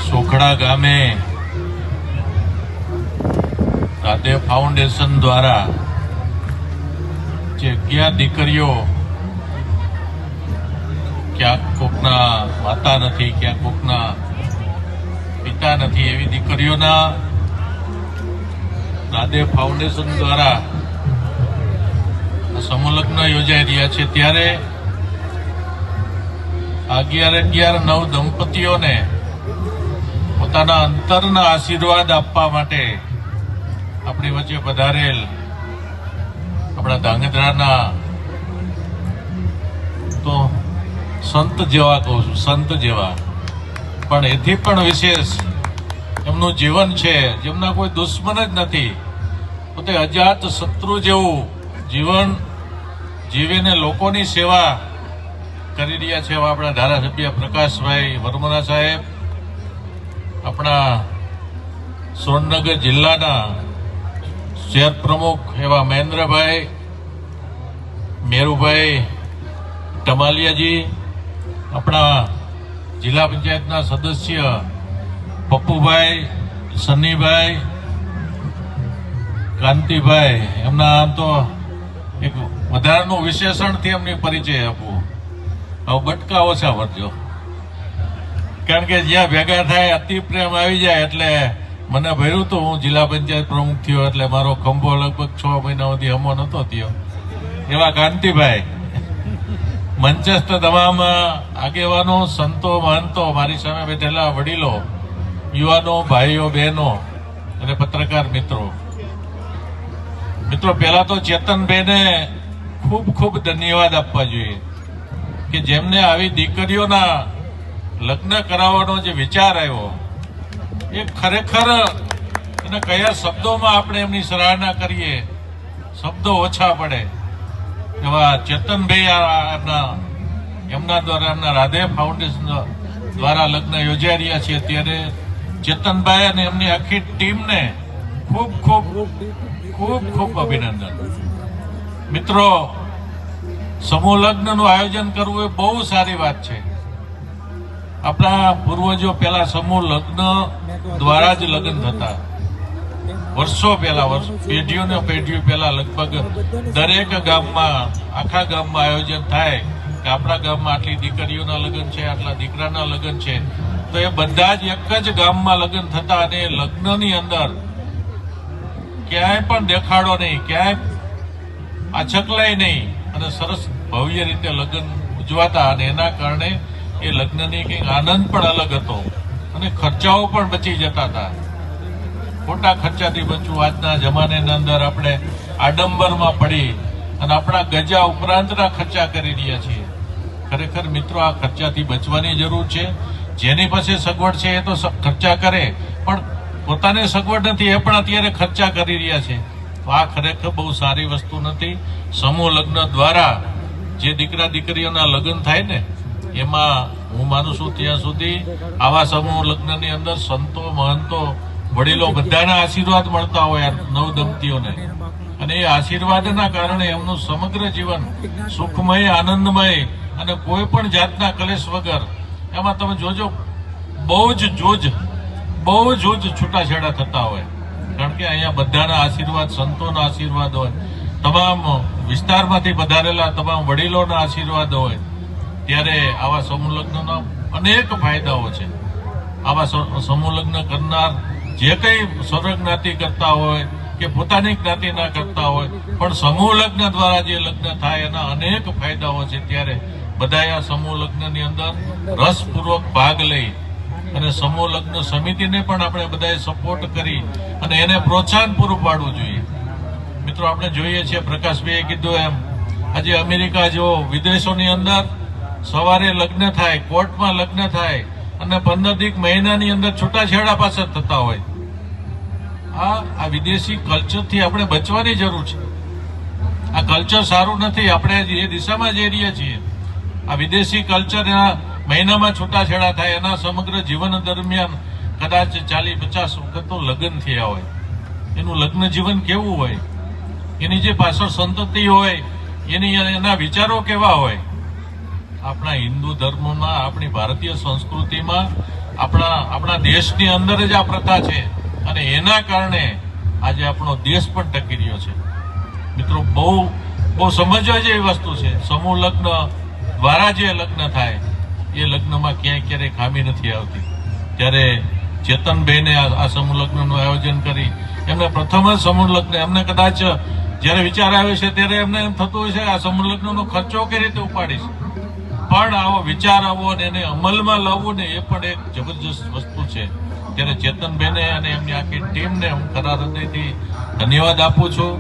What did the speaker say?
સોખડા ગામે રાધે ફાઉન્ડેશન દ્વારા જે 11 દીકરીઓ ક્યાંક કોકના માતા નથી, ક્યાંક કોકના પિતા નથી, એવી દીકરીઓના રાધે ફાઉન્ડેશન દ્વારા સમૂહલગ્ન યોજાઈ રહ્યા છે। ત્યારે 11-11-9 દંપતીઓને પોતાના અંતરના આશીર્વાદ આપવા માટે આપણી વચ્ચે પધારેલ આપણા ધાંગધ્રાના તો સંત જેવા કહું છું, સંત જેવા, પણ એથી પણ વિશેષ એમનું જીવન છે, જેમના કોઈ દુશ્મન જ નથી, પોતે અજાત શત્રુ જેવું જીવન જીવીને લોકોની સેવા કરી રહ્યા છે એવા આપણા ધારાસભ્ય પ્રકાશભાઈ વર્મરા સાહેબ, આપણા સુરેન્દ્રનગર જિલ્લાના શહેર પ્રમુખ એવા મહેન્દ્રભાઈ, મેરુભાઈ ટમાલિયાજી, આપણા જિલ્લા પંચાયતના સદસ્ય પપ્પુભાઈ, સન્નીભાઈ, કાંતિભાઈ, એમના આમ તો એક વધારાનું વિશેષણથી એમની પરિચય આપવું, હવે બટકા ઓછા ભરજો, કારણ કે જ્યાં ભેગા થાય અતિ પ્રેમ આવી જાય એટલે મને ભર્યું હતું, હું જિલ્લા પંચાયત પ્રમુખ થયો એટલે મારો ખંભો લગભગ 6 મહિના સુધી હમો નતો થયો, એવા કાંતિભાઈ, મંચસ્થ તમામ આગેવાનો, સંતો, મહંતો, મારી સામે બેઠેલા વડીલો, યુવાનો, ભાઈઓ, બહેનો અને પત્રકાર મિત્રો, પહેલા તો ચેતનભાઈને ખૂબ ખૂબ ધન્યવાદ આપવા જોઈએ કે જેમને આવી દીકરીઓના લગ્ન કરાવવાનો જે વિચાર આવ્યો એ ખરેખર એને કયા શબ્દોમાં આપણે એમની સરાહના કરીએ, શબ્દો ઓછા પડે એવા ચેતનભાઈ એમના દ્વારા એમના રાધે ફાઉન્ડેશન દ્વારા લગ્ન યોજાઈ રહ્યા છે। ત્યારે ચેતનભાઈ અને એમની આખી ટીમને ખૂબ ખૂબ ખૂબ ખૂબ અભિનંદન। મિત્રો, સમૂહ લગ્નનું આયોજન કરવું એ બહુ સારી વાત છે। આપણા પૂર્વજો પહેલા સમૂહ લગ્ન દ્વારા જ લગ્ન થતા, વર્ષો પહેલા, પેઢીઓ પહેલા લગભગ દરેક ગામમાં, આખા ગામમાં આયોજન થાય કે આપણા ગામમાં આટલી દીકરીઓના લગ્ન છે, આટલા દીકરાના લગ્ન છે, તો એ બધા જ એક જ ગામમાં લગ્ન થતા અને લગ્નની અંદર ક્યાંય પણ દેખાડો નહીં, ક્યાંય આછકલાય નહીં અને સરસ ભવ્ય રીતે લગ્ન ઉજવાતા અને એના કારણે એ લગ્નની કંઈક આનંદ પણ અલગ હતો અને ખર્ચાઓ પણ બચી જતા હતા। ખોટા ખર્ચાથી બચવું, આજના જમાનાની અંદર આપણે આડંબરમાં પડી અને આપણા ગજા ઉપરાંતના ખર્ચા કરી રહ્યા છીએ। ખરેખર મિત્રો, આ ખર્ચાથી બચવાની જરૂર છે। જેની પાસે સગવડ છે એ તો ખર્ચા કરે, પણ પોતાને સગવડ નથી એ પણ અત્યારે ખર્ચા કરી રહ્યા છે, તો આ ખરેખર બહુ સારી વસ્તુ નથી। સમૂહ લગ્ન દ્વારા જે દીકરા દીકરીઓના લગ્ન થાય ને, એમાં હું માનું છું ત્યાં સુધી આવા સમૂહ લગ્નની અંદર સંતો, મહંતો, વડીલો બધાના આશીર્વાદ મળતા હોય નવ દંપતીઓને, અને એ આશીર્વાદના કારણે એમનું સમગ્ર જીવન સુખમય, આનંદમય અને કોઈ પણ જાતના કલેશ વગર, એમાં તમે જોજો બહુ જ છૂટાછેડા થતા હોય, કારણ કે અહીંયા બધાના આશીર્વાદ, સંતોના આશીર્વાદ હોય, તમામ વિસ્તારમાંથી પધારેલા તમામ વડીલોના આશીર્વાદ હોય, ત્યારે આવા સમૂહ લગ્નના અનેક ફાયદાઓ છે। આવા સમૂહ લગ્ન કરનાર જે કંઈ સર્વજ્ઞાતિ કરતા હોય કે પોતાની જ્ઞાતિના કરતા હોય, પણ સમૂહ લગ્ન દ્વારા જે લગ્ન થાય એના અનેક ફાયદાઓ છે। ત્યારે બધાએ આ સમૂહ લગ્નની અંદર રસપૂર્વક ભાગ લઈ અને સમૂહ લગ્ન સમિતિને પણ આપણે બધાએ સપોર્ટ કરી અને એને પ્રોત્સાહન પૂરું પાડવું જોઈએ। મિત્રો, આપણે જોઈએ છીએ, પ્રકાશભાઈએ કીધું એમ, આજે અમેરિકા જેવો વિદેશોની અંદર સવારે લગ્ન થાય, કોર્ટમાં લગ્ન થાય અને 15 મહિનાની અંદર છૂટાછેડા પાછળ થતા હોય। આ વિદેશી કલ્ચરથી આપણે બચવાની જરૂર છે। આ કલ્ચર સારું નથી, આપણે એ દિશામાં જઈ રહ્યા છીએ। આ વિદેશી કલ્ચરના મહિનામાં છૂટાછેડા થાય, એના સમગ્ર જીવન દરમિયાન કદાચ 40-50 વખત તો લગ્ન થયા હોય, એનું લગ્ન જીવન કેવું હોય, એની જે પાછળ સંતતિ હોય, એના વિચારો કેવા હોય। આપણા હિન્દુ ધર્મમાં, આપણી ભારતીય સંસ્કૃતિમાં આપણા દેશની અંદર જ આ પ્રથા છે અને એના કારણે આજે આપણો દેશ પણ ટકી રહ્યો છે. મિત્રો, બહુ સમજવા જેવી વસ્તુ છે. સમૂહ લગ્ન દ્વારા જે લગ્ન થાય એ લગ્નમાં ક્યારેય ખામી નથી આવતી. ત્યારે ચેતનભાઈને આ સમૂહ લગ્નનું આયોજન કરી એમને પ્રથમ જ સમૂહ લગ્ન એમને કદાચ જયારે વિચાર આવ્યો છે ત્યારે એમને એમ થતું હોય છે આ સમૂહ લગ્નનો ખર્ચો કઈ રીતે ઉપાડીશ, પણ આવો વિચાર આવો અને એને અમલમાં લાવવું ને એ પણ એક જબરજસ્ત વસ્તુ છે. ત્યારે ચેતનભાઈને અને એમની આખી ટીમને હું ખરા હૃદયથી ધન્યવાદ આપું છું.